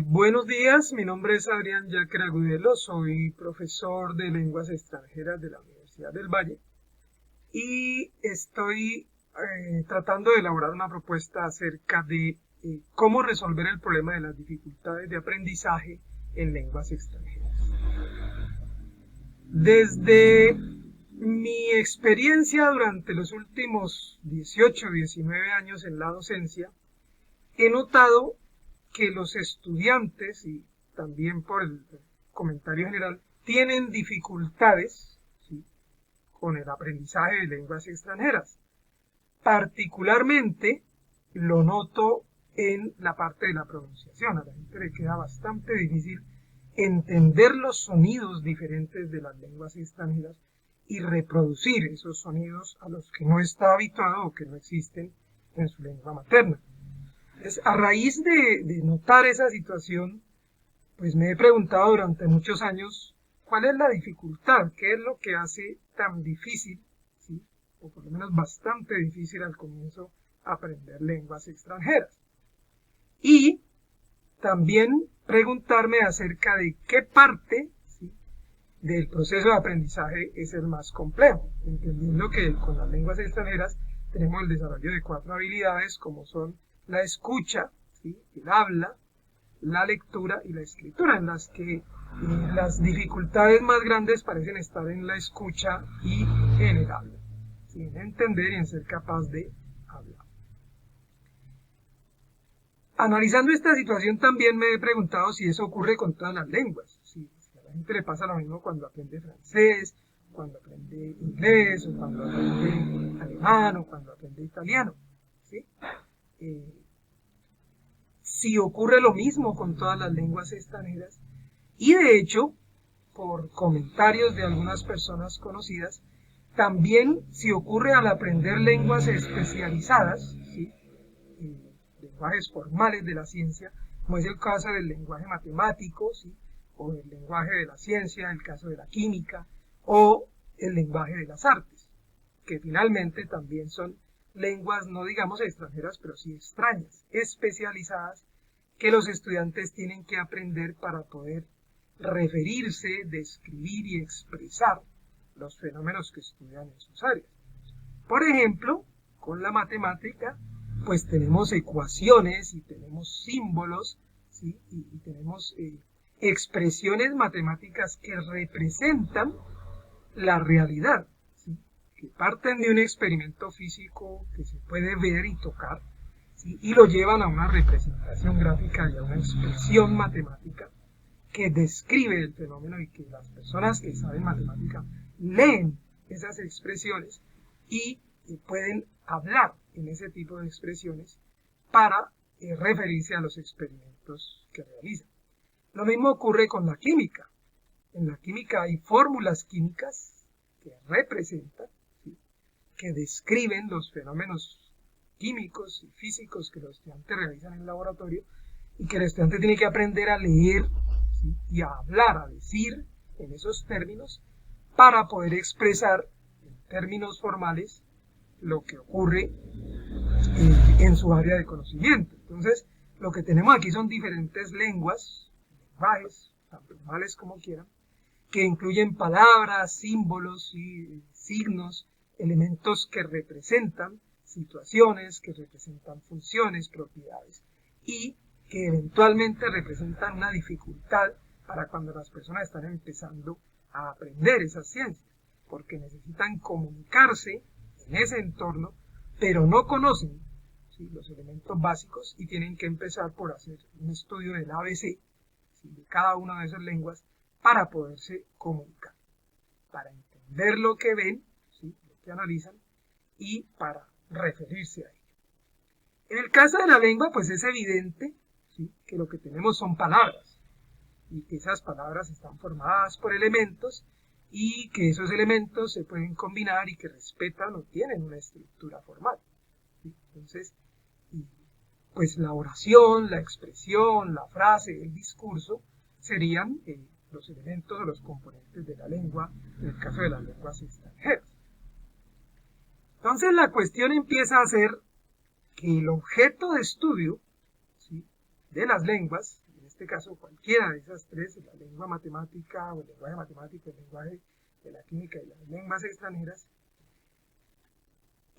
Buenos días, mi nombre es Adrián Yaquer Agudelo, soy profesor de lenguas extranjeras de la Universidad del Valle y estoy tratando de elaborar una propuesta acerca de cómo resolver el problema de las dificultades de aprendizaje en lenguas extranjeras. Desde mi experiencia durante los últimos 18 o 19 años en la docencia, he notado que los estudiantes, y también por el comentario general, tienen dificultades, ¿sí?, con el aprendizaje de lenguas extranjeras. Particularmente lo noto en la parte de la pronunciación. A la gente le queda bastante difícil entender los sonidos diferentes de las lenguas extranjeras y reproducir esos sonidos a los que no está habituado o que no existen en su lengua materna. Entonces, a raíz de notar esa situación, pues me he preguntado durante muchos años cuál es la dificultad, qué es lo que hace tan difícil, ¿sí?, o por lo menos bastante difícil al comienzo, aprender lenguas extranjeras. Y también preguntarme acerca de qué parte, ¿sí?, del proceso de aprendizaje es el más complejo, entendiendo que con las lenguas extranjeras tenemos el desarrollo de 4 habilidades como son la escucha, ¿sí?, el habla, la lectura y la escritura, en las que las dificultades más grandes parecen estar en la escucha y en el habla, ¿sí?, en entender y en ser capaz de hablar. Analizando esta situación también me he preguntado si eso ocurre con todas las lenguas, si a la gente le pasa lo mismo cuando aprende francés, cuando aprende inglés, o cuando aprende alemán, o cuando aprende italiano, ¿sí? Si ocurre lo mismo con todas las lenguas extranjeras. Y de hecho, por comentarios de algunas personas conocidas, también si ocurre al aprender lenguas especializadas, ¿sí?, lenguajes formales de la ciencia, como es el caso del lenguaje matemático, ¿sí?, o el lenguaje de la ciencia, el caso de la química, o el lenguaje de las artes, que finalmente también son lenguas no digamos extranjeras, pero sí extrañas, especializadas, que los estudiantes tienen que aprender para poder referirse, describir y expresar los fenómenos que estudian en sus áreas. Por ejemplo, con la matemática, pues tenemos ecuaciones y tenemos símbolos, ¿sí?, y tenemos expresiones matemáticas que representan la realidad, ¿sí?, que parten de un experimento físico que se puede ver y tocar, ¿sí?, y lo llevan a una representación gráfica y a una expresión matemática que describe el fenómeno, y que las personas que saben matemática leen esas expresiones y pueden hablar en ese tipo de expresiones para referirse a los experimentos que realizan. Lo mismo ocurre con la química. En la química hay fórmulas químicas que representan, ¿sí?, que describen los fenómenos químicos y físicos que los estudiantes realizan en el laboratorio, y que el estudiante tiene que aprender a leer, ¿sí?, y a hablar, a decir en esos términos, para poder expresar en términos formales lo que ocurre en su área de conocimiento. Entonces, lo que tenemos aquí son diferentes lenguajes, tan formales como quieran, que incluyen palabras, símbolos y signos, elementos que representan situaciones, que representan funciones, propiedades, y que eventualmente representan una dificultad para cuando las personas están empezando a aprender esas ciencias, porque necesitan comunicarse en ese entorno, pero no conocen, ¿sí?, los elementos básicos, y tienen que empezar por hacer un estudio del ABC, ¿sí?, de cada una de esas lenguas, para poderse comunicar, para entender lo que ven, ¿sí?, lo que analizan, y para referirse a ello. En el caso de la lengua, pues es evidente, ¿sí?, que lo que tenemos son palabras, y que esas palabras están formadas por elementos, y que esos elementos se pueden combinar y que respetan o tienen una estructura formal, ¿sí? Entonces, pues la oración, la expresión, la frase, el discurso serían los elementos o los componentes de la lengua, en el caso de las lenguas extranjeras. Entonces la cuestión empieza a ser que el objeto de estudio, ¿sí?, de las lenguas, este caso cualquiera de esas tres, la lengua matemática o el lenguaje matemático, el lenguaje de la química y las lenguas extranjeras.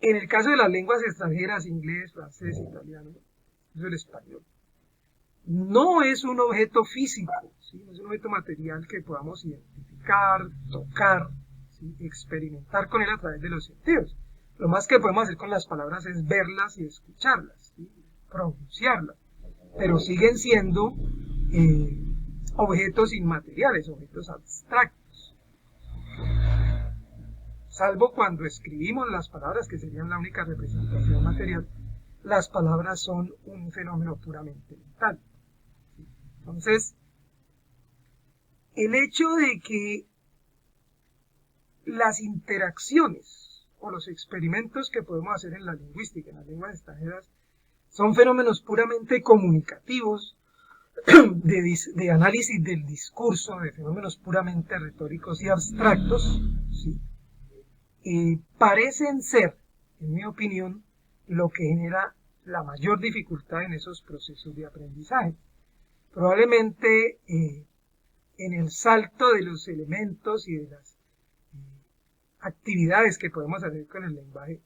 En el caso de las lenguas extranjeras, inglés, francés, italiano, eso es el español, no es un objeto físico, ¿sí? No es un objeto material que podamos identificar, tocar, ¿sí? Experimentar con él a través de los sentidos. Lo más que podemos hacer con las palabras es verlas y escucharlas, ¿sí? Pronunciarlas, pero siguen siendo objetos inmateriales, objetos abstractos. Salvo cuando escribimos las palabras, que serían la única representación material, las palabras son un fenómeno puramente mental. Entonces, el hecho de que las interacciones o los experimentos que podemos hacer en la lingüística, en las lenguas extranjeras, son fenómenos puramente comunicativos, de análisis del discurso, de fenómenos puramente retóricos y abstractos, ¿sí? Parecen ser, en mi opinión, lo que genera la mayor dificultad en esos procesos de aprendizaje. Probablemente en el salto de los elementos y de las actividades que podemos hacer con el lenguaje,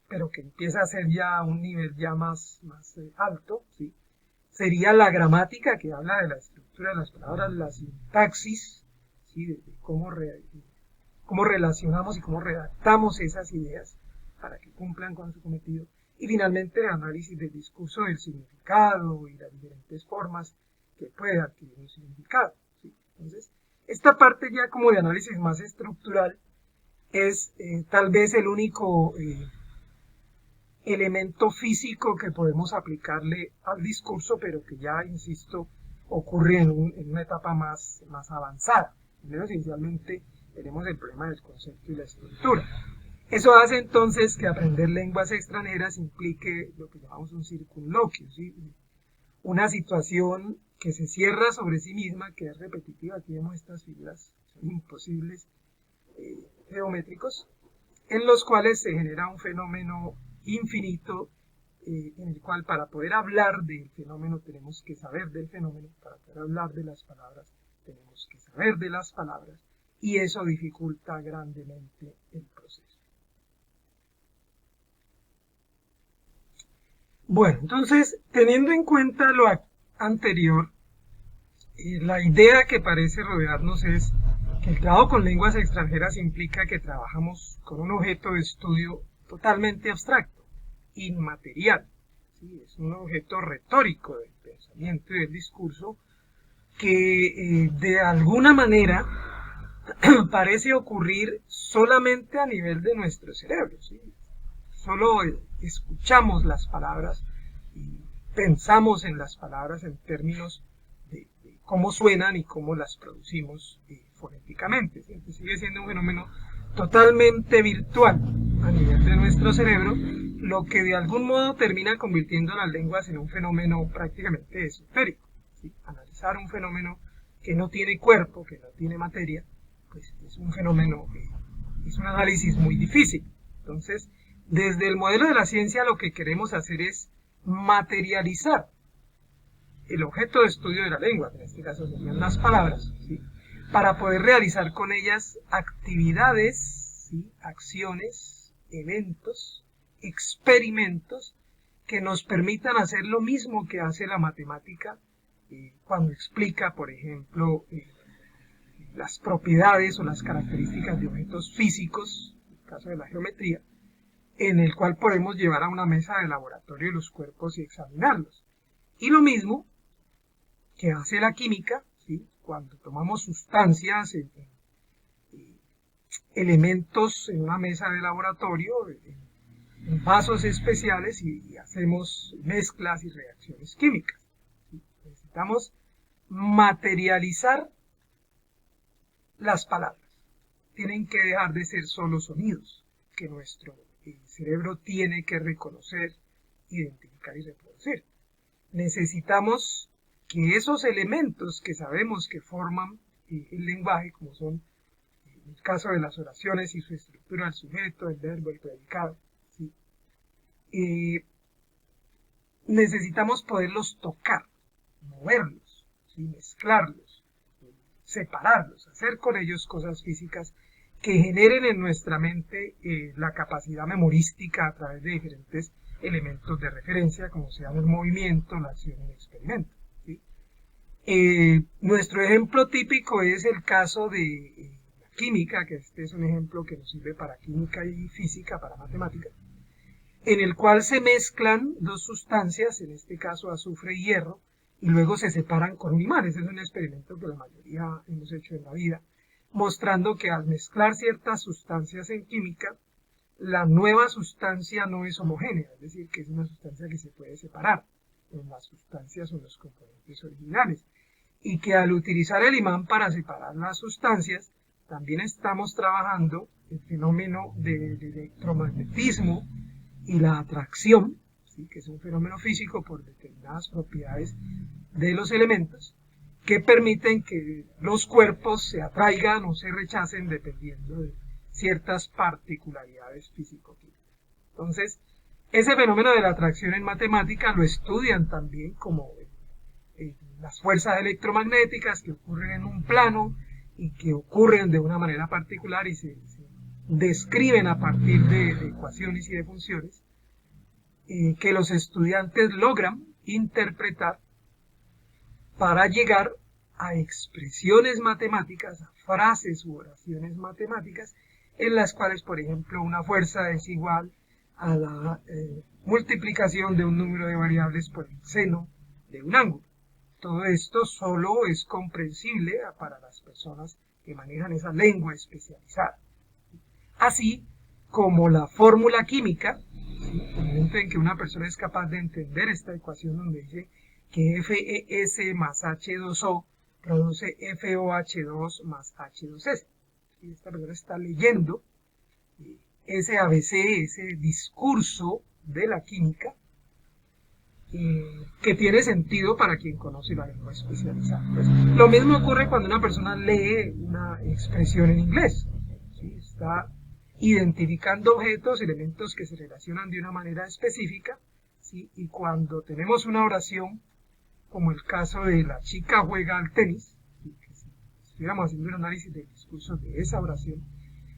pero que empieza a ser ya un nivel ya más alto, ¿sí? Sería la gramática, que habla de la estructura de las palabras, la sintaxis, ¿sí? De cómo relacionamos y cómo redactamos esas ideas para que cumplan con su cometido. Y finalmente el análisis del discurso, del significado y las diferentes formas que puede adquirir un significado, ¿sí? Entonces, esta parte ya como de análisis más estructural es tal vez el único elemento físico que podemos aplicarle al discurso, pero que ya, insisto, ocurre en una etapa más avanzada. Primero, esencialmente, tenemos el problema del concepto y la estructura. Eso hace entonces que aprender lenguas extranjeras implique lo que llamamos un circunloquio, ¿sí? Una situación que se cierra sobre sí misma, que es repetitiva. Aquí vemos estas figuras, son imposibles geométricos, en los cuales se genera un fenómeno infinito, en el cual para poder hablar del fenómeno tenemos que saber del fenómeno, para poder hablar de las palabras tenemos que saber de las palabras, y eso dificulta grandemente el proceso. Bueno, entonces, teniendo en cuenta lo anterior, la idea que parece rodearnos es que el trabajo con lenguas extranjeras implica que trabajamos con un objeto de estudio totalmente abstracto, inmaterial, ¿sí? Es un objeto retórico del pensamiento y del discurso que de alguna manera parece ocurrir solamente a nivel de nuestro cerebro, ¿sí? Solo escuchamos las palabras y pensamos en las palabras en términos de cómo suenan y cómo las producimos fonéticamente, ¿sí? Entonces sigue siendo un fenómeno totalmente virtual a nivel de nuestro cerebro, lo que de algún modo termina convirtiendo las lenguas en un fenómeno prácticamente esotérico, ¿sí? Analizar un fenómeno que no tiene cuerpo, que no tiene materia, pues es un fenómeno, es un análisis muy difícil. Entonces, desde el modelo de la ciencia lo que queremos hacer es materializar el objeto de estudio de la lengua, que en este caso serían las palabras, ¿sí? Para poder realizar con ellas actividades, ¿sí? Acciones, eventos, experimentos que nos permitan hacer lo mismo que hace la matemática cuando explica, por ejemplo, las propiedades o las características de objetos físicos, en el caso de la geometría, en el cual podemos llevar a una mesa de laboratorio los cuerpos y examinarlos. Y lo mismo que hace la química, ¿sí? Cuando tomamos sustancias, elementos en una mesa de laboratorio, en vasos especiales y hacemos mezclas y reacciones químicas, ¿sí? Necesitamos materializar las palabras. Tienen que dejar de ser solo sonidos que nuestro cerebro tiene que reconocer, identificar y reproducir. Necesitamos que esos elementos que sabemos que forman el lenguaje, como son en el caso de las oraciones y su estructura, el sujeto, el verbo, el predicado, ¿sí? Necesitamos poderlos tocar, moverlos, y mezclarlos, separarlos, hacer con ellos cosas físicas que generen en nuestra mente la capacidad memorística a través de diferentes elementos de referencia, como sean el movimiento, la acción y el experimento. ¿Sí? Nuestro ejemplo típico es el caso de la química, que este es un ejemplo que nos sirve para química y física, para matemáticas, en el cual se mezclan dos sustancias, en este caso azufre y hierro, y luego se separan con un imán. Ese es un experimento que la mayoría hemos hecho en la vida, mostrando que al mezclar ciertas sustancias en química, la nueva sustancia no es homogénea, es decir, que es una sustancia que se puede separar en las sustancias o en los componentes originales, y que al utilizar el imán para separar las sustancias, también estamos trabajando el fenómeno del electromagnetismo y la atracción, ¿sí? Que es un fenómeno físico por determinadas propiedades de los elementos, que permiten que los cuerpos se atraigan o se rechacen dependiendo de ciertas particularidades físico-químicas. Entonces, ese fenómeno de la atracción en matemática lo estudian también como las fuerzas electromagnéticas que ocurren en un plano y que ocurren de una manera particular y se describen a partir de ecuaciones y de funciones que los estudiantes logran interpretar para llegar a expresiones matemáticas, a frases u oraciones matemáticas, en las cuales, por ejemplo, una fuerza es igual a la multiplicación de un número de variables por el seno de un ángulo. Todo esto solo es comprensible para las personas que manejan esa lengua especializada. Así como la fórmula química, ¿sí? En el momento en que una persona es capaz de entender esta ecuación donde dice que FeS más H2O produce FOH2 más H2S. Y esta persona está leyendo ese ABC, ese discurso de la química, que tiene sentido para quien conoce la lengua especializada. Pues, lo mismo ocurre cuando una persona lee una expresión en inglés. ¿Sí? Está identificando objetos, elementos que se relacionan de una manera específica, ¿sí? Y cuando tenemos una oración, como el caso de la chica juega al tenis, ¿sí? Que si estuviéramos haciendo un análisis del discurso de esa oración,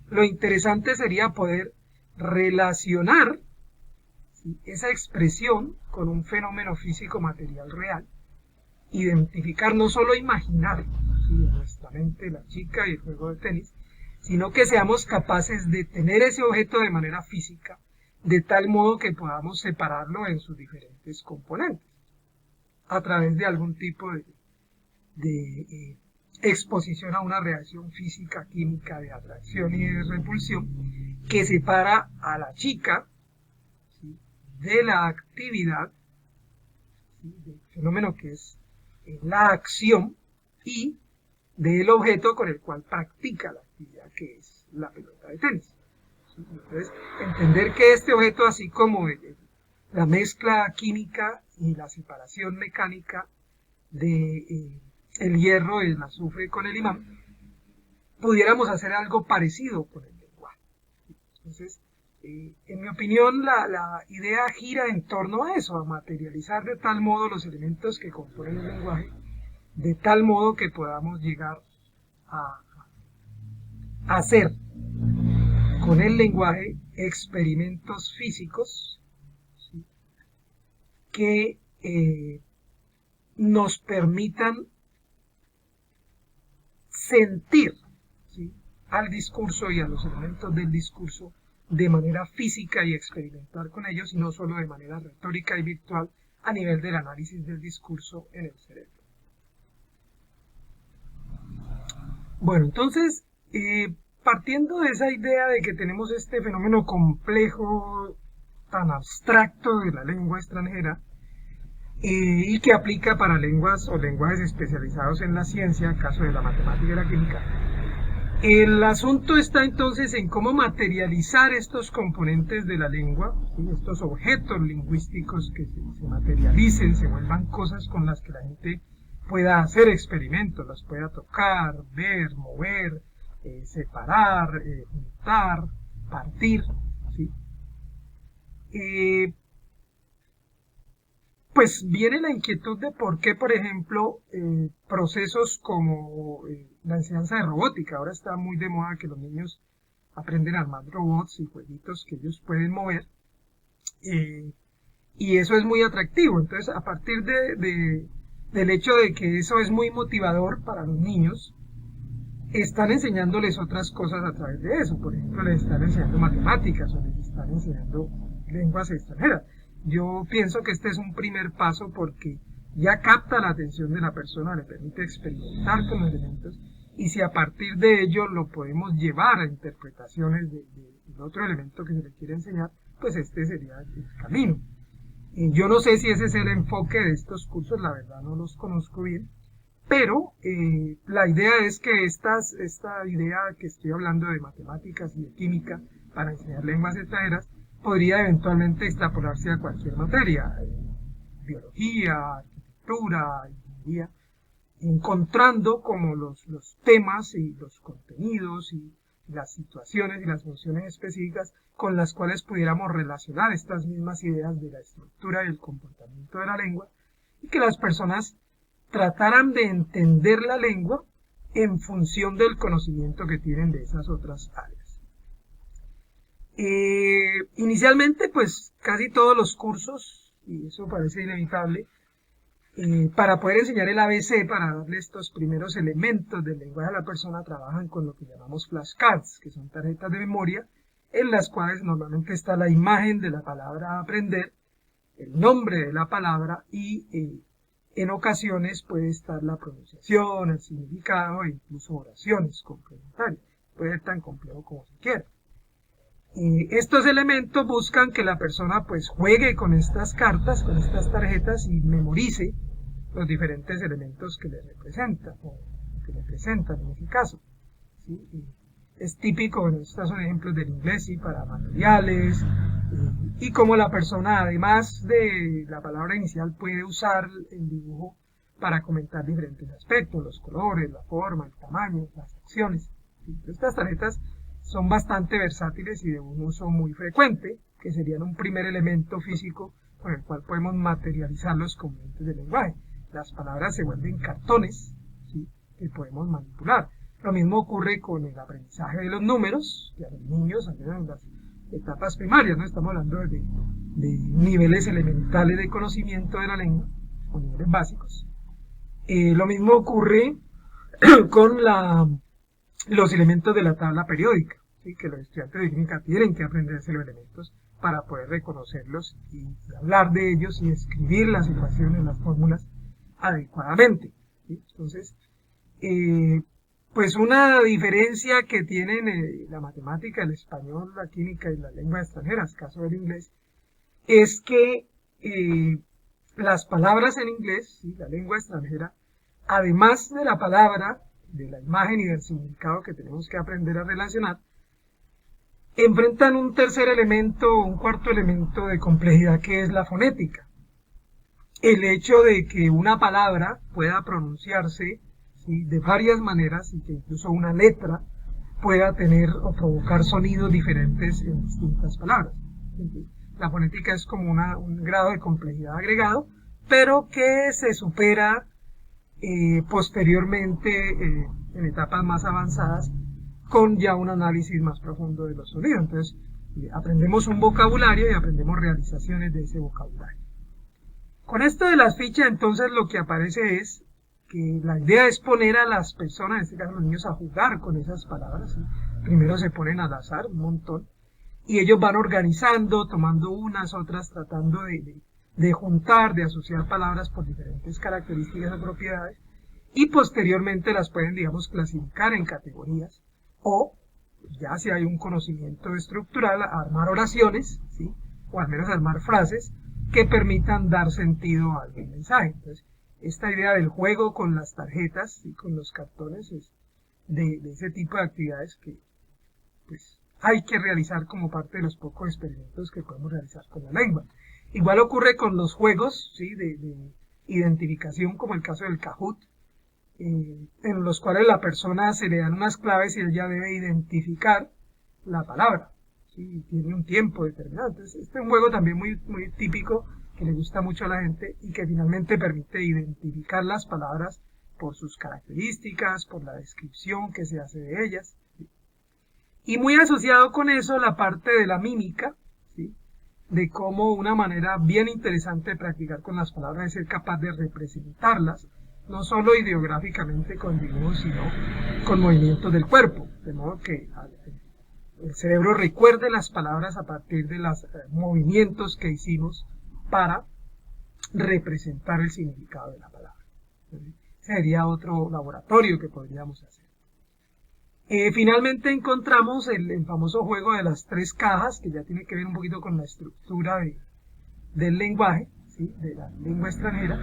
lo interesante sería poder relacionar, ¿sí? Esa expresión con un fenómeno físico material real, identificar, no solo imaginar, ¿sí? En nuestra mente la chica y el juego de tenis, sino que seamos capaces de tener ese objeto de manera física, de tal modo que podamos separarlo en sus diferentes componentes, a través de algún tipo de exposición a una reacción física, química, de atracción y de repulsión, que separa a la chica, ¿sí? De la actividad, ¿sí? Del fenómeno que es la acción, y del objeto con el cual practica la actividad, que es la pelota de tenis. ¿Sí? Entonces, entender que este objeto, así como la mezcla química y la separación mecánica de el hierro, el azufre con el imán, pudiéramos hacer algo parecido con el lenguaje. Entonces, en mi opinión, la idea gira en torno a eso, a materializar de tal modo los elementos que componen el lenguaje, de tal modo que podamos llegar a hacer con el lenguaje experimentos físicos, ¿sí? Que nos permitan sentir, ¿sí? Al discurso y a los elementos del discurso de manera física y experimentar con ellos, y no solo de manera retórica y virtual a nivel del análisis del discurso en el cerebro. Bueno, entonces, partiendo de esa idea de que tenemos este fenómeno complejo, tan abstracto de la lengua extranjera, y que aplica para lenguas o lenguajes especializados en la ciencia, en caso de la matemática y la química, el asunto está entonces en cómo materializar estos componentes de la lengua, ¿sí? Estos objetos lingüísticos que se materialicen, se vuelvan cosas con las que la gente pueda hacer experimentos, las pueda tocar, ver, mover, separar, juntar, partir, ¿sí? pues viene la inquietud de por qué, por ejemplo, procesos como la enseñanza de robótica. Ahora está muy de moda que los niños aprenden a armar robots y jueguitos que ellos pueden mover. Y eso es muy atractivo. Entonces, a partir del hecho de que eso es muy motivador para los niños, están enseñándoles otras cosas a través de eso. Por ejemplo, les están enseñando matemáticas o les están enseñando lenguas extranjeras. Yo pienso que este es un primer paso porque ya capta la atención de la persona, le permite experimentar con los elementos, y si a partir de ello lo podemos llevar a interpretaciones del otro elemento que se le quiere enseñar, pues este sería el camino. Yo no sé si ese es el enfoque de estos cursos, la verdad no los conozco bien, pero la idea es que esta idea que estoy hablando de matemáticas y de química para enseñar lenguas extranjeras podría eventualmente extrapolarse a cualquier materia, biología, arquitectura, ingeniería, encontrando como los temas y los contenidos y las situaciones y las funciones específicas con las cuales pudiéramos relacionar estas mismas ideas de la estructura y el comportamiento de la lengua, y que las personas trataran de entender la lengua en función del conocimiento que tienen de esas otras áreas. Inicialmente, pues casi todos los cursos, y eso parece inevitable, para poder enseñar el ABC, para darle estos primeros elementos del lenguaje a la persona, trabajan con lo que llamamos flashcards, que son tarjetas de memoria, en las cuales normalmente está la imagen de la palabra a aprender, el nombre de la palabra y en ocasiones puede estar la pronunciación, el significado e incluso oraciones complementarias. Puede ser tan complejo como se quiera. Estos elementos buscan que la persona pues juegue con estas cartas, con estas tarjetas y memorice los diferentes elementos que le representan, o que le presentan en ese caso. ¿Sí? Es típico, bueno, estos son ejemplos del inglés, ¿sí? Para materiales, y como la persona, además de la palabra inicial, puede usar el dibujo para comentar diferentes aspectos, los colores, la forma, el tamaño, las acciones. ¿Sí? Estas tarjetas son bastante versátiles y de un uso muy frecuente, que serían un primer elemento físico con el cual podemos materializar los componentes del lenguaje. Las palabras se vuelven cartones, ¿sí? Que podemos manipular. Lo mismo ocurre con el aprendizaje de los números, que a los niños, al menos en las etapas primarias, ¿no? Estamos hablando de niveles elementales de conocimiento de la lengua, o niveles básicos. Lo mismo ocurre con los elementos de la tabla periódica, ¿sí? Que los estudiantes de química tienen que aprenderse los elementos para poder reconocerlos y hablar de ellos y escribir las ecuaciones, las fórmulas adecuadamente. ¿Sí? Entonces, pues una diferencia que tienen la matemática, el español, la química y las lenguas extranjeras, caso del inglés, es que las palabras en inglés, ¿sí? La lengua extranjera, además de la palabra, de la imagen y del significado que tenemos que aprender a relacionar, enfrentan un tercer elemento, un cuarto elemento de complejidad, que es la fonética. El hecho de que una palabra pueda pronunciarse, ¿sí? De varias maneras, y que incluso una letra pueda tener o provocar sonidos diferentes en distintas palabras. La fonética es como un grado de complejidad agregado, pero que se supera posteriormente en etapas más avanzadas con ya un análisis más profundo de los sonidos. Entonces, aprendemos un vocabulario y aprendemos realizaciones de ese vocabulario. Con esto de las fichas, entonces, lo que aparece es que la idea es poner a las personas, en este caso los niños, a jugar con esas palabras. ¿Sí? Primero se ponen al azar, un montón, y ellos van organizando, tomando unas, otras, tratando de juntar, de asociar palabras por diferentes características o propiedades, y posteriormente las pueden, digamos, clasificar en categorías, o ya si hay un conocimiento estructural, armar oraciones, ¿sí? O al menos armar frases que permitan dar sentido a algún mensaje. Entonces, esta idea del juego con las tarjetas y con los cartones es de ese tipo de actividades que pues hay que realizar como parte de los pocos experimentos que podemos realizar con la lengua. Igual ocurre con los juegos, ¿sí? de identificación, como el caso del Kahoot, en los cuales la persona se le dan unas claves y ella debe identificar la palabra, ¿sí? Y tiene un tiempo determinado. Entonces, este es un juego también muy típico que le gusta mucho a la gente y que finalmente permite identificar las palabras por sus características, por la descripción que se hace de ellas. ¿Sí? Y muy asociado con eso la parte de la mímica, ¿sí? De cómo una manera bien interesante de practicar con las palabras es ser capaz de representarlas, no solo ideográficamente con dibujos, sino con movimientos del cuerpo, de modo que el cerebro recuerde las palabras a partir de los movimientos que hicimos para representar el significado de la palabra. Sería otro laboratorio que podríamos hacer. Finalmente encontramos el famoso juego de las 3 cajas, que ya tiene que ver un poquito con la estructura del lenguaje, ¿sí? De la lengua extranjera,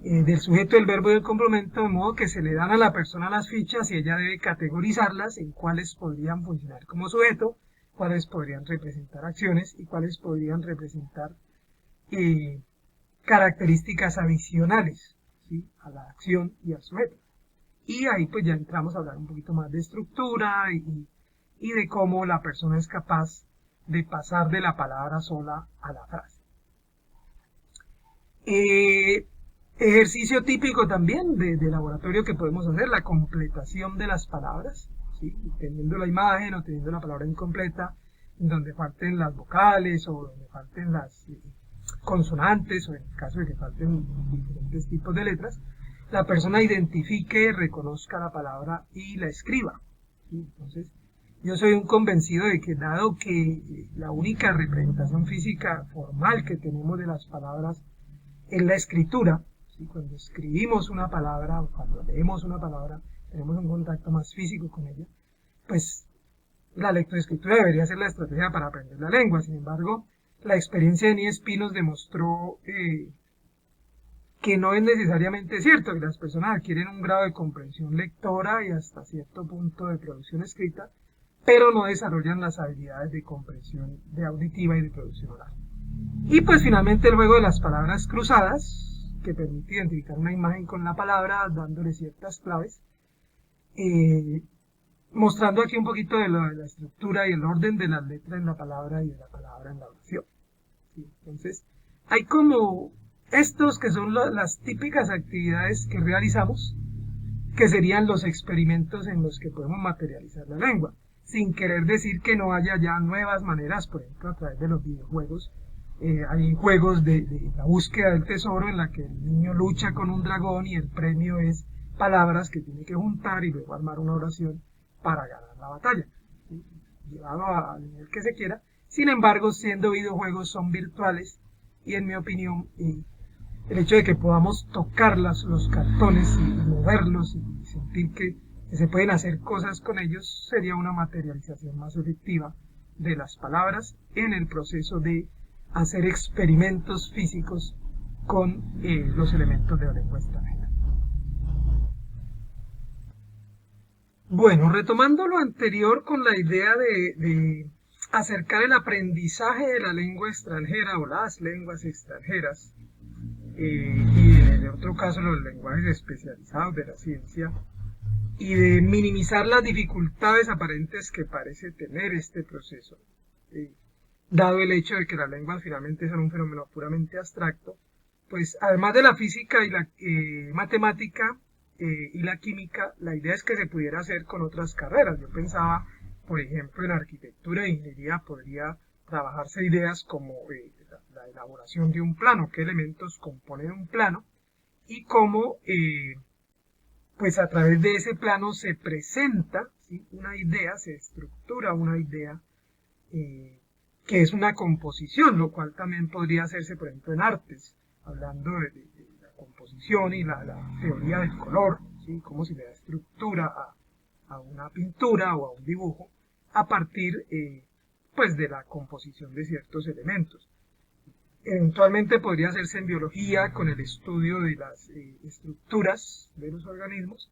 del sujeto, del verbo y del complemento, de modo que se le dan a la persona las fichas y ella debe categorizarlas en cuáles podrían funcionar como sujeto, cuáles podrían representar acciones y cuáles podrían representar características adicionales, ¿sí? A la acción y al sujeto. Y ahí pues ya entramos a hablar un poquito más de estructura y de cómo la persona es capaz de pasar de la palabra sola a la frase. Ejercicio típico también de laboratorio que podemos hacer, la completación de las palabras, ¿sí? Teniendo la imagen o teniendo la palabra incompleta, donde falten las vocales o donde falten las consonantes o en el caso de que falten diferentes tipos de letras, la persona identifique, reconozca la palabra y la escriba. ¿Sí? Entonces, yo soy un convencido de que dado que la única representación física formal que tenemos de las palabras es la escritura, ¿sí? Cuando escribimos una palabra o cuando leemos una palabra, tenemos un contacto más físico con ella, pues la lectoescritura debería ser la estrategia para aprender la lengua. Sin embargo, la experiencia de NIESP nos demostró que no es necesariamente cierto, que las personas adquieren un grado de comprensión lectora y hasta cierto punto de producción escrita, pero no desarrollan las habilidades de comprensión de auditiva y de producción oral. Y pues finalmente el juego de las palabras cruzadas, que permite identificar una imagen con la palabra, dándole ciertas claves, mostrando aquí un poquito de la estructura y el orden de las letras en la palabra y de la palabra en la oración. ¿Sí? Entonces, hay como estos que son las típicas actividades que realizamos, que serían los experimentos en los que podemos materializar la lengua, sin querer decir que no haya ya nuevas maneras, por ejemplo, a través de los videojuegos. Hay juegos de la búsqueda del tesoro en la que el niño lucha con un dragón y el premio es palabras que tiene que juntar y luego armar una oración para ganar la batalla, ¿sí? Llevado al nivel que se quiera. Sin embargo, siendo videojuegos son virtuales y en mi opinión el hecho de que podamos tocar los cartones y moverlos y sentir que se pueden hacer cosas con ellos sería una materialización más efectiva de las palabras en el proceso de hacer experimentos físicos con los elementos de la lengua extranjera. Bueno, retomando lo anterior con la idea de acercar el aprendizaje de la lengua extranjera o las lenguas extranjeras, y en el otro caso los lenguajes especializados de la ciencia, y de minimizar las dificultades aparentes que parece tener este proceso, dado el hecho de que las lenguas finalmente son un fenómeno puramente abstracto, pues además de la física y la matemática y la química, la idea es que se pudiera hacer con otras carreras. Yo pensaba, por ejemplo, en arquitectura e ingeniería podría trabajarse ideas como la elaboración de un plano, qué elementos componen un plano y cómo pues a través de ese plano se presenta, ¿sí? Una idea, se estructura una idea que es una composición, lo cual también podría hacerse, por ejemplo, en artes, hablando de la composición y la teoría del color, ¿sí? Cómo se le da estructura a una pintura o a un dibujo a partir pues de la composición de ciertos elementos. Eventualmente podría hacerse en biología con el estudio de las estructuras de los organismos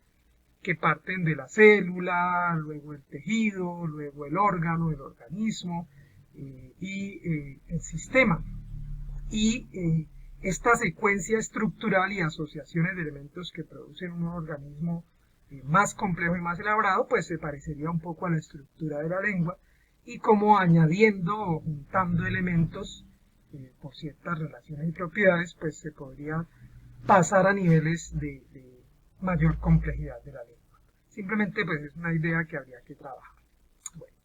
que parten de la célula, luego el tejido, luego el órgano, el organismo y el sistema. Y esta secuencia estructural y asociaciones de elementos que producen un organismo más complejo y más elaborado, pues se parecería un poco a la estructura de la lengua y como añadiendo o juntando elementos por ciertas relaciones y propiedades, pues se podría pasar a niveles de mayor complejidad de la lengua. Simplemente pues es una idea que habría que trabajar. Bueno.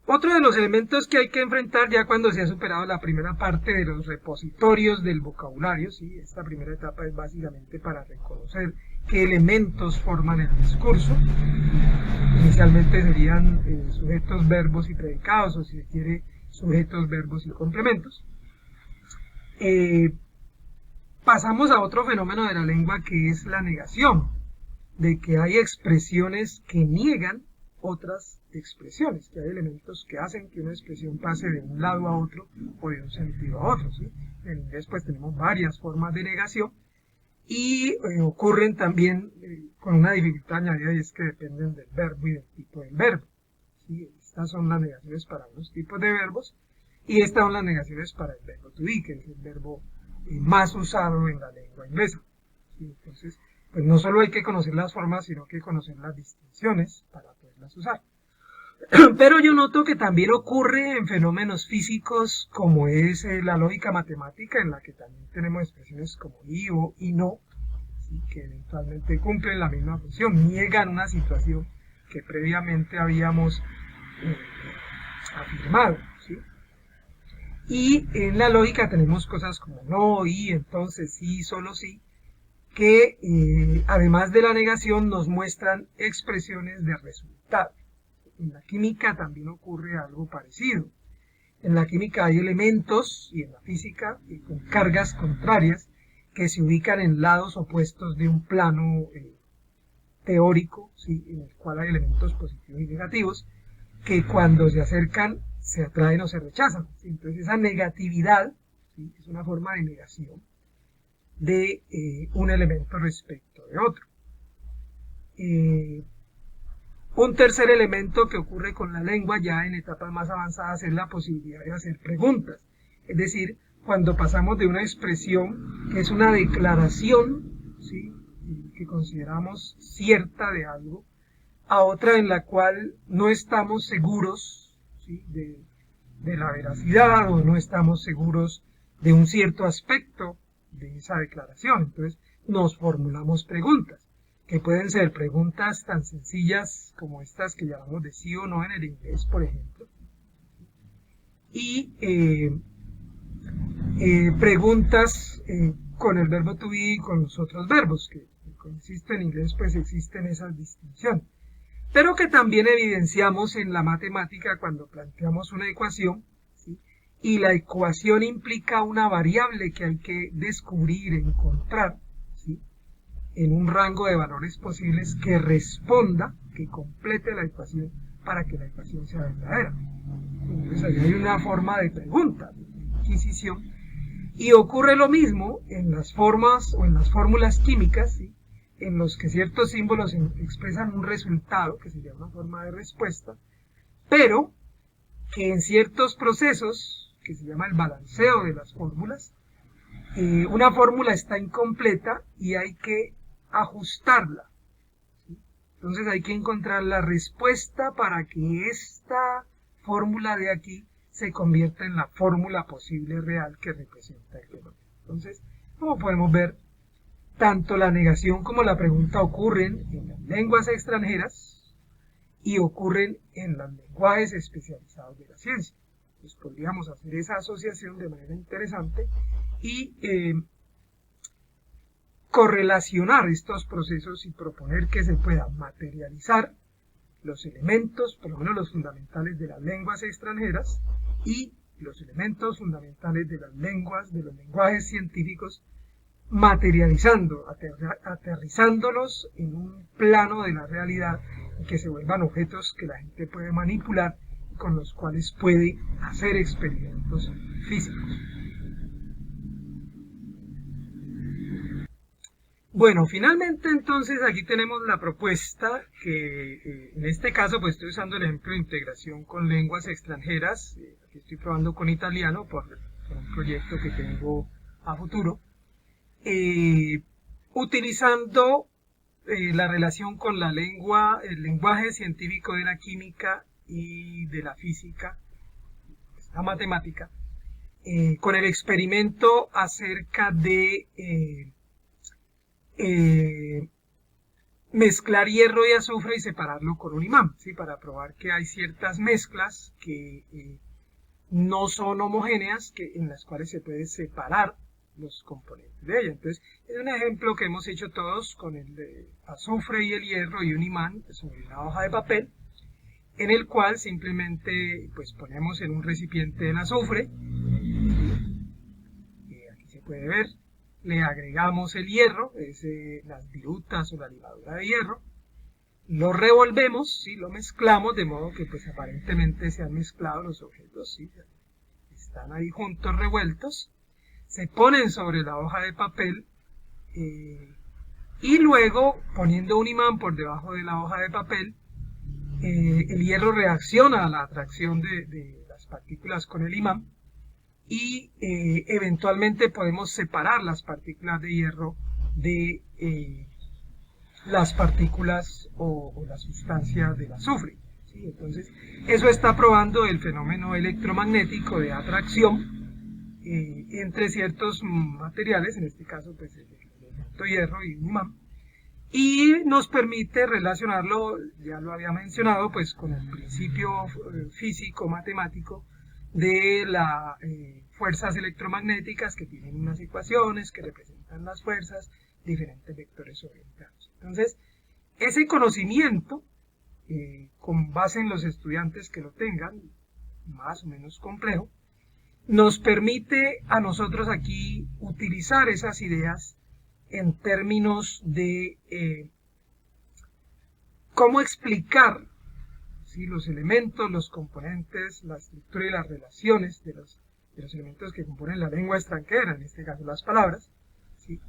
Otro de los elementos que hay que enfrentar ya cuando se ha superado la primera parte de los repositorios del vocabulario, ¿sí? Esta primera etapa es básicamente para reconocer qué elementos forman el discurso. Inicialmente serían sujetos, verbos y predicados, o si se quiere, sujetos, verbos y complementos. Pasamos a otro fenómeno de la lengua que es la negación, de que hay expresiones que niegan otras expresiones, que hay elementos que hacen que una expresión pase de un lado a otro o de un sentido a otro, ¿sí? En inglés pues tenemos varias formas de negación y ocurren también con una dificultad añadida, y es que dependen del verbo y del tipo del verbo, ¿sí? Estas son las negaciones para unos tipos de verbos y estas son las negaciones para el verbo to be, que es el verbo más usado en la lengua inglesa, ¿sí? Entonces pues no solo hay que conocer las formas, sino que conocer las distinciones para poderlas usar. Pero yo noto que también ocurre en fenómenos físicos como es la lógica matemática, en la que también tenemos expresiones como y o y no, ¿sí? Que eventualmente cumplen la misma función, niegan una situación que previamente habíamos afirmado, ¿sí? Y en la lógica tenemos cosas como no, y, entonces, sí, solo sí, que además de la negación nos muestran expresiones de resultado. En la química también ocurre algo parecido. En la química hay elementos, y en la física, con cargas contrarias, que se ubican en lados opuestos de un plano teórico, ¿sí? En el cual hay elementos positivos y negativos, que cuando se acercan se atraen o se rechazan, ¿sí? Entonces esa negatividad, ¿sí? Es una forma de negación de un elemento respecto de otro. Un tercer elemento que ocurre con la lengua ya en etapas más avanzadas es la posibilidad de hacer preguntas. Es decir, cuando pasamos de una expresión que es una declaración, ¿sí? Que consideramos cierta de algo, a otra en la cual no estamos seguros, ¿sí? de la veracidad, o no estamos seguros de un cierto aspecto de esa declaración. Entonces nos formulamos preguntas, que pueden ser preguntas tan sencillas como estas que llamamos de sí o no en el inglés, por ejemplo, y preguntas con el verbo to be y con los otros verbos, que insisto, en inglés pues existen esas distinciones, pero que también evidenciamos en la matemática cuando planteamos una ecuación, ¿sí? Y la ecuación implica una variable que hay que descubrir, encontrar, ¿sí? En un rango de valores posibles que responda, que complete la ecuación para que la ecuación sea verdadera. Entonces ahí hay una forma de pregunta, de inquisición, y ocurre lo mismo en las formas o en las fórmulas químicas, ¿sí? En los que ciertos símbolos expresan un resultado, que sería una forma de respuesta, pero que en ciertos procesos, que se llama el balanceo de las fórmulas, una fórmula está incompleta y hay que ajustarla, ¿sí? Entonces hay que encontrar la respuesta para que esta fórmula de aquí se convierta en la fórmula posible real que representa el fenómeno. Entonces, como podemos ver, tanto la negación como la pregunta ocurren en las lenguas extranjeras y ocurren en los lenguajes especializados de la ciencia. Entonces podríamos hacer esa asociación de manera interesante y correlacionar estos procesos y proponer que se puedan materializar los elementos, por lo menos los fundamentales de las lenguas extranjeras y los elementos fundamentales de las lenguas, de los lenguajes científicos, materializando, aterrizándolos en un plano de la realidad y que se vuelvan objetos que la gente puede manipular y con los cuales puede hacer experimentos físicos. Bueno, finalmente entonces aquí tenemos la propuesta que en este caso pues estoy usando el ejemplo de integración con lenguas extranjeras. Aquí estoy probando con italiano por un proyecto que tengo a futuro, utilizando la relación con la lengua, el lenguaje científico de la química y de la física, la matemática, con el experimento acerca de mezclar hierro y azufre y separarlo con un imán, ¿sí? Para probar que hay ciertas mezclas que no son homogéneas, en las cuales se puede separar los componentes de ella. Entonces, es un ejemplo que hemos hecho todos con el de azufre y el hierro y un imán sobre una hoja de papel, en el cual simplemente pues ponemos en un recipiente el azufre, aquí se puede ver, le agregamos el hierro, las virutas o la ligadura de hierro, lo revolvemos, ¿sí? Lo mezclamos de modo que pues aparentemente se han mezclado los objetos, ¿sí? Están ahí juntos, revueltos, se ponen sobre la hoja de papel y luego poniendo un imán por debajo de la hoja de papel, el hierro reacciona a la atracción de las partículas con el imán y eventualmente podemos separar las partículas de hierro de las partículas o la sustancia del azufre, ¿sí? Entonces, eso está probando el fenómeno electromagnético de atracción entre ciertos materiales, en este caso pues el elemento hierro y un imán, y nos permite relacionarlo, ya lo había mencionado, pues con el principio físico matemático de las fuerzas electromagnéticas, que tienen unas ecuaciones que representan las fuerzas, diferentes vectores orientados. Entonces, ese conocimiento, con base en los estudiantes que lo tengan, más o menos complejo, nos permite a nosotros aquí utilizar esas ideas en términos de cómo explicar, ¿sí? Los elementos, los componentes, la estructura y las relaciones de los elementos que componen la lengua extranjera, en este caso las palabras, ¿sí?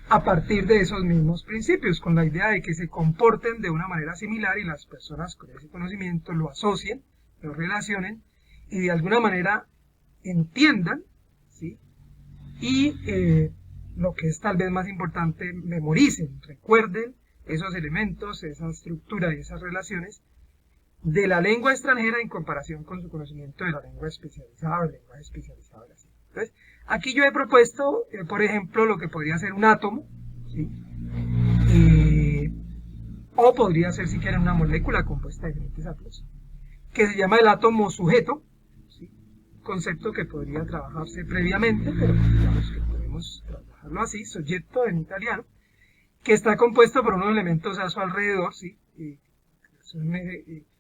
A partir de esos mismos principios, con la idea de que se comporten de una manera similar y las personas con ese conocimiento lo asocien, lo relacionen y de alguna manera entiendan, ¿sí? Y lo que es tal vez más importante, memoricen, recuerden esos elementos, esa estructura y esas relaciones de la lengua extranjera en comparación con su conocimiento de la lengua especializada o el lenguaje especializado de la ciencia. Entonces, aquí yo he propuesto, por ejemplo, lo que podría ser un átomo, ¿sí? O podría ser siquiera una molécula compuesta de diferentes átomos, que se llama el átomo sujeto, ¿sí? Concepto que podría trabajarse previamente, pero digamos que podemos trabajarlo así, soggetto en italiano, que está compuesto por unos elementos a su alrededor, ¿sí? Son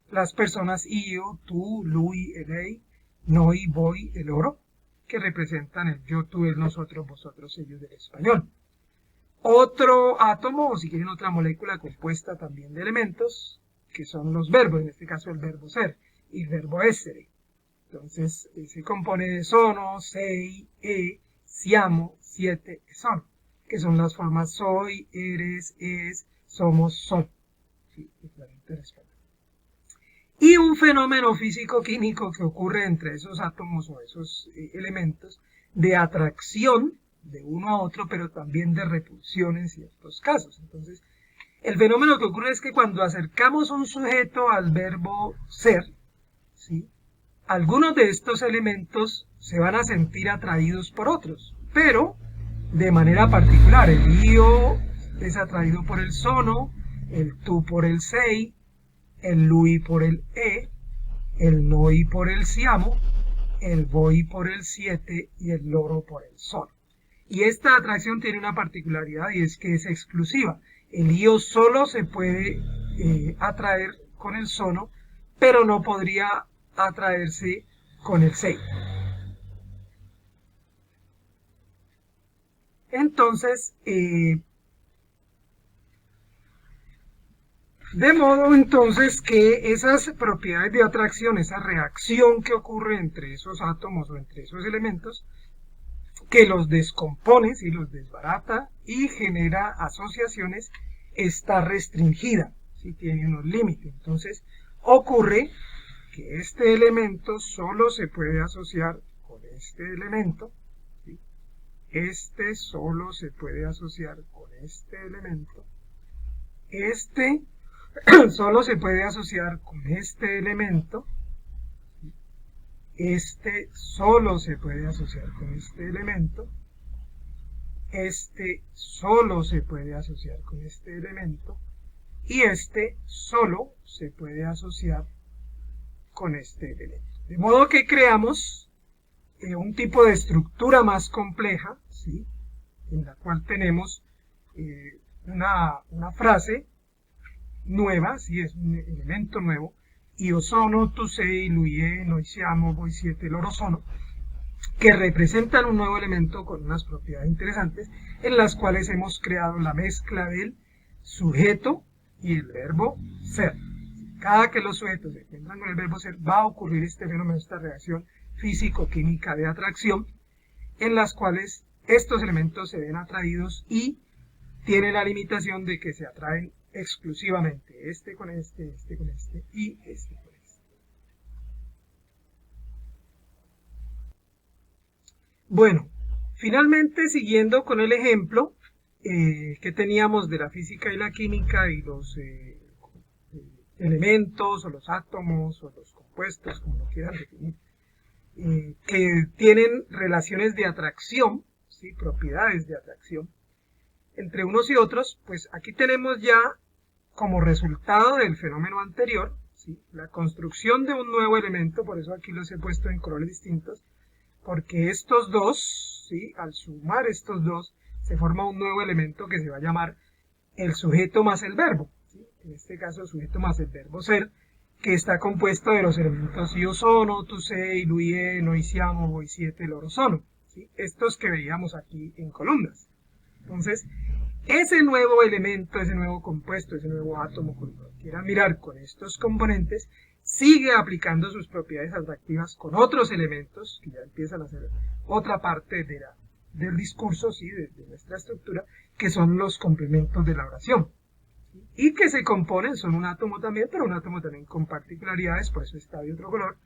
las personas io, tú, lui, lei, noi, voi, el oro, que representan el yo, tú, el nosotros, vosotros, ellos del español. Otro átomo, o si quieren otra molécula compuesta también de elementos, que son los verbos, en este caso el verbo ser y el verbo essere. Entonces, se compone de sono, sei, siamo, siete, e sono, que son las formas soy, eres, es, somos, son. Sí, equivalente al español. Y un fenómeno físico-químico que ocurre entre esos átomos o esos elementos de atracción de uno a otro, pero también de repulsión en ciertos casos. Entonces, el fenómeno que ocurre es que cuando acercamos un sujeto al verbo ser, ¿sí? Algunos de estos elementos se van a sentir atraídos por otros, pero de manera particular. El io es atraído por el sono, el tú por el sei, el lui por el el noi por el siamo, el voi por el siete y el loro por el sono. Y esta atracción tiene una particularidad y es que es exclusiva. El io solo se puede atraer con el sono, pero no podría atraerse con el sei. Entonces, de modo entonces que esas propiedades de atracción, esa reacción que ocurre entre esos átomos o entre esos elementos, que los descompone, ¿sí? Los desbarata y genera asociaciones, está restringida, ¿sí? Tiene unos límites. Entonces, ocurre que este elemento solo se puede asociar con este elemento, ¿sí? Este solo se puede asociar con este elemento, este solo se puede asociar con este elemento, ¿sí? este solo se puede asociar con este elemento, este solo se puede asociar con este elemento, y este solo se puede asociar con este elemento. De modo que creamos un tipo de estructura más compleja, ¿sí?, en la cual tenemos una frase nueva, ¿sí?, es un elemento nuevo, io sono, tu sei, lui è, noi siamo, voi siete, loro sono, que representan un nuevo elemento con unas propiedades interesantes, en las cuales hemos creado la mezcla del sujeto y el verbo ser. Cada que los sujetos se encuentran con el verbo ser, va a ocurrir este fenómeno, esta reacción físico-química de atracción, en las cuales estos elementos se ven atraídos y tiene la limitación de que se atraen exclusivamente este con este, este con este y este con este. Bueno, finalmente, siguiendo con el ejemplo que teníamos de la física y la química y los elementos o los átomos o los compuestos, como lo quieran definir, que tienen relaciones de atracción, ¿sí?, propiedades de atracción entre unos y otros, pues aquí tenemos ya como resultado del fenómeno anterior, ¿sí?, la construcción de un nuevo elemento. Por eso aquí los he puesto en colores distintos, porque estos dos, ¿sí?, al sumar estos dos, se forma un nuevo elemento que se va a llamar el sujeto más el verbo, ¿sí?, en este caso sujeto más el verbo ser, que está compuesto de los elementos io sono, tu sei, lui è, noi siamo, voi siete, loro sono, ¿sí?, estos que veíamos aquí en columnas. Entonces, ese nuevo elemento, ese nuevo compuesto, ese nuevo átomo, como lo quieran mirar, con estos componentes, sigue aplicando sus propiedades atractivas con otros elementos, que ya empiezan a ser otra parte del discurso, ¿sí?, de nuestra estructura, que son los complementos de la oración, ¿sí?, y que se componen, son un átomo también, pero un átomo también con particularidades, por eso está de otro color,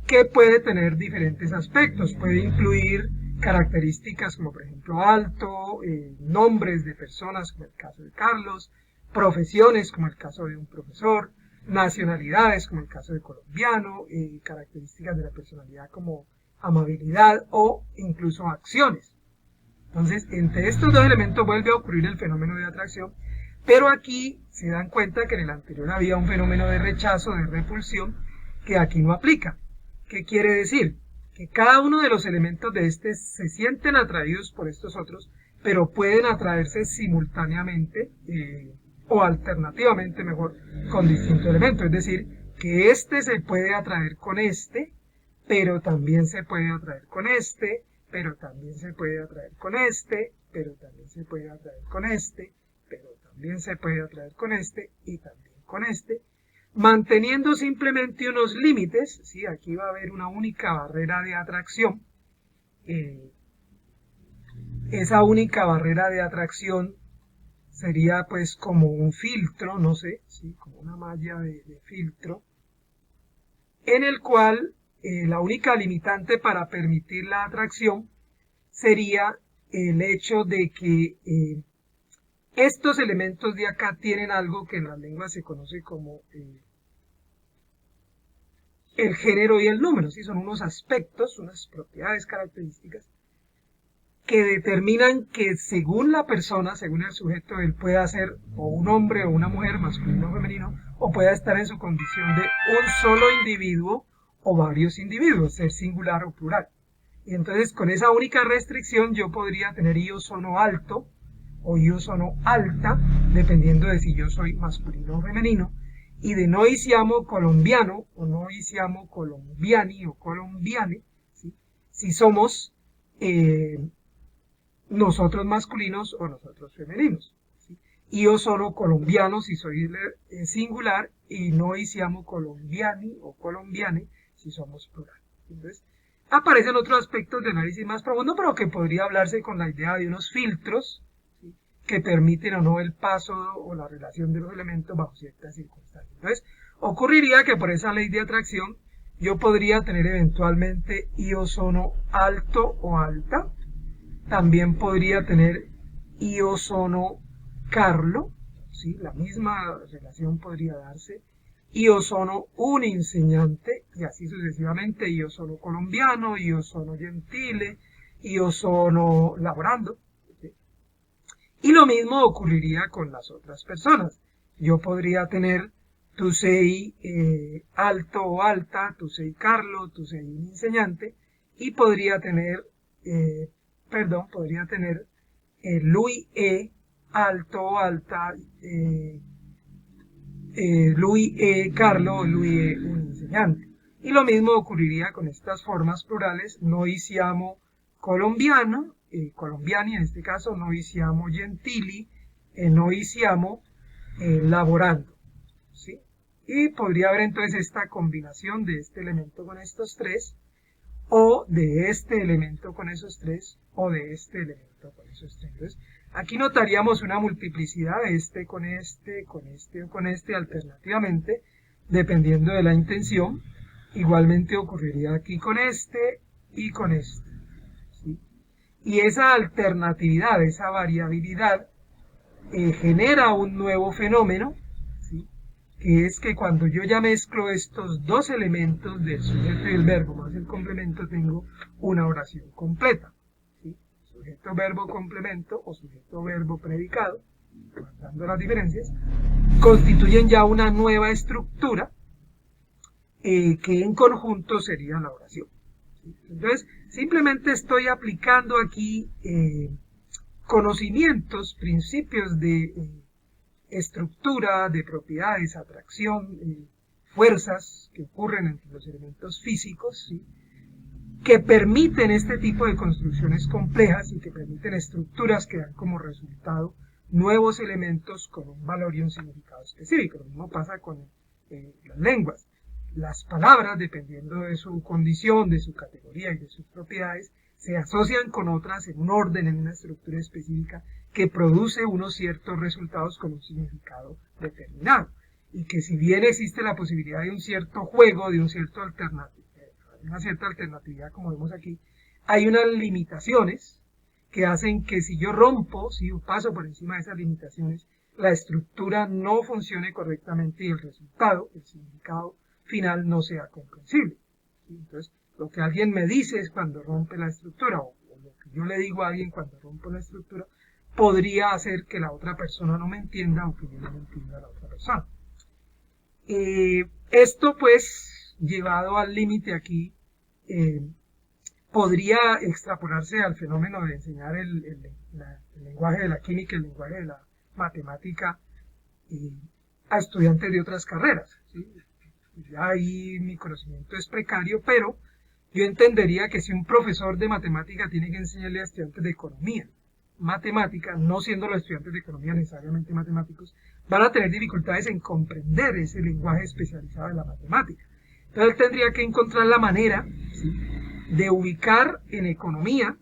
que puede tener diferentes aspectos, puede incluir características como por ejemplo alto, nombres de personas como el caso de Carlos, profesiones como el caso de un profesor, nacionalidades como el caso de colombiano, características de la personalidad como amabilidad o incluso acciones. Entonces, entre estos dos elementos vuelve a ocurrir el fenómeno de atracción, pero aquí se dan cuenta que en el anterior había un fenómeno de rechazo, de repulsión, que aquí no aplica. ¿Qué quiere decir? Que cada uno de los elementos de este se sienten atraídos por estos otros, pero pueden atraerse simultáneamente o alternativamente, mejor, con distintos elementos. Es decir, que este se puede atraer con este, pero también se puede atraer con este, pero también se puede atraer con este, pero también se puede atraer con este, pero también se puede atraer con este y también con este, manteniendo simplemente unos límites, ¿sí? Aquí va a haber una única barrera de atracción. Esa única barrera de atracción sería pues como un filtro, no sé, ¿sí?, como una malla de filtro, en el cual la única limitante para permitir la atracción sería el hecho de que estos elementos de acá tienen algo que en la lengua se conoce como el género y el número, ¿sí? Son unos aspectos, unas propiedades características que determinan que según la persona, según el sujeto, él pueda ser o un hombre o una mujer, masculino o femenino, o pueda estar en su condición de un solo individuo o varios individuos, ser singular o plural. Y entonces con esa única restricción yo podría tener io sono alto o io sono alta, dependiendo de si yo soy masculino o femenino, y de noi siamo colombiano o noi siamo colombiani o colombiane, ¿sí?, si somos nosotros masculinos o nosotros femeninos, ¿sí? Io sono colombiano si soy singular y noi siamo colombiani o colombiane si somos plural. Entonces, aparecen otros aspectos de análisis más profundo, pero que podría hablarse con la idea de unos filtros, ¿sí?, que permiten o no el paso o la relación de los elementos bajo ciertas circunstancias. Entonces, ocurriría que por esa ley de atracción yo podría tener eventualmente io sono alto o alta. También podría tener io sono Carlo, ¿sí?, la misma relación podría darse. io sono un insegnante, y así sucesivamente, io sono colombiano, io sono gentile, io sono lavorando. ¿Sí? Y lo mismo ocurriría con las otras personas. Yo podría tener tu sei alto o alta, tu sei Carlo, tu sei un insegnante, y podría tener, lui è alto o alta, lui è Carlo, lui è un insegnante. Y lo mismo ocurriría con estas formas plurales, noi siamo colombiano, colombiani en este caso, noi siamo gentili, noi siamo lavorando. ¿Sí? Y podría haber entonces esta combinación de este elemento con estos tres, o de este elemento con esos tres, o de este elemento con esos tres. Entonces, aquí notaríamos una multiplicidad de este con este, con este o con este alternativamente, dependiendo de la intención. Igualmente ocurriría aquí con este y con este. ¿Sí? Y esa alternatividad, esa variabilidad, genera un nuevo fenómeno, ¿sí? Que es que cuando yo ya mezclo estos dos elementos del sujeto y el verbo más el complemento, tengo una oración completa. ¿Sí? Sujeto, verbo, complemento o sujeto, verbo, predicado, guardando las diferencias, constituyen ya una nueva estructura que en conjunto sería la oración. ¿Sí? Entonces, simplemente estoy aplicando aquí conocimientos, principios de estructura, de propiedades, atracción, fuerzas que ocurren entre los elementos físicos, ¿sí? Que permiten este tipo de construcciones complejas y que permiten estructuras que dan como resultado nuevos elementos con un valor y un significado específico. Lo mismo pasa con las lenguas. Las palabras, dependiendo de su condición, de su categoría y de sus propiedades, se asocian con otras en un orden, en una estructura específica que produce unos ciertos resultados con un significado determinado. Y que si bien existe la posibilidad de un cierto juego, de una cierta alternatividad, como vemos aquí, hay unas limitaciones que hacen que si yo rompo, si yo paso por encima de esas limitaciones, la estructura no funcione correctamente y el resultado, el significado final no sea comprensible. Entonces, lo que alguien me dice es cuando rompe la estructura, o lo que yo le digo a alguien cuando rompo la estructura, podría hacer que la otra persona no me entienda, aunque yo no me entienda a la otra persona. Esto, pues, llevado al límite aquí, podría extrapolarse al fenómeno de enseñar el lenguaje de la química, el lenguaje de la matemática a estudiantes de otras carreras. ¿Sí? Ya ahí mi conocimiento es precario, pero yo entendería que si un profesor de matemática tiene que enseñarle a estudiantes de economía, matemática, no siendo los estudiantes de economía necesariamente matemáticos, van a tener dificultades en comprender ese lenguaje especializado de la matemática. Entonces él tendría que encontrar la manera, ¿sí?, de ubicar en economía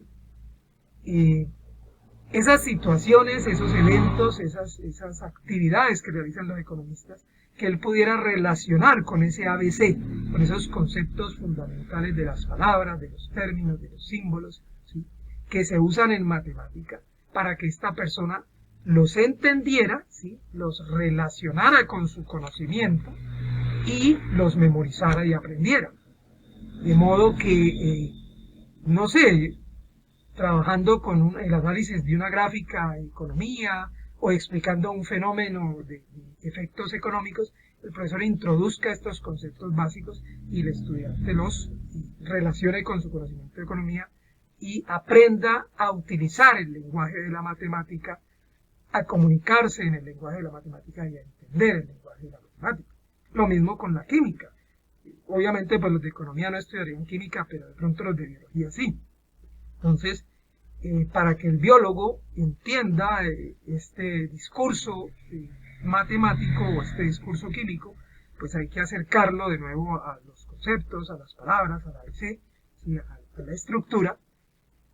esas situaciones, esos eventos, esas actividades que realizan los economistas, que él pudiera relacionar con ese ABC, con esos conceptos fundamentales de las palabras, de los términos, de los símbolos, ¿sí?, que se usan en matemática, para que esta persona los entendiera, ¿sí?, los relacionara con su conocimiento y los memorizara y aprendiera. De modo que, no sé, trabajando con el análisis de una gráfica de economía o explicando un fenómeno de efectos económicos, el profesor introduzca estos conceptos básicos y el estudiante los relacione con su conocimiento de economía y aprenda a utilizar el lenguaje de la matemática, a comunicarse en el lenguaje de la matemática y a entender el lenguaje de la matemática. Lo mismo con la química. Obviamente, pues los de economía no estudiarían química, pero de pronto los de biología sí. Entonces, para que el biólogo entienda este discurso matemático o este discurso químico, pues hay que acercarlo de nuevo a los conceptos, a las palabras, a la ABC, ¿sí?, a la estructura,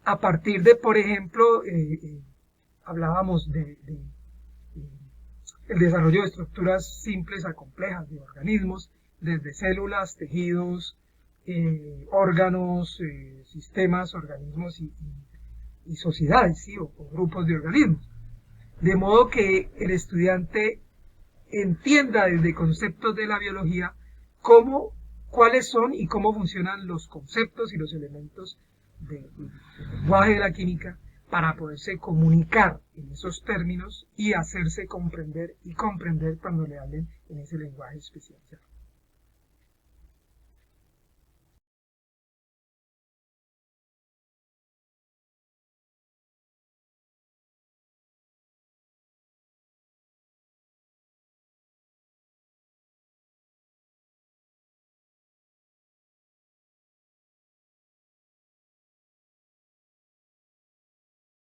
a partir de, por ejemplo, hablábamos de el desarrollo de estructuras simples a complejas de organismos, desde células, tejidos, órganos, sistemas, organismos y sociedades, ¿sí?, o grupos de organismos. De modo que el estudiante entienda desde conceptos de la biología cuáles son y cómo funcionan los conceptos y los elementos del lenguaje de la química para poderse comunicar en esos términos y hacerse comprender y comprender cuando le hablen en ese lenguaje especial.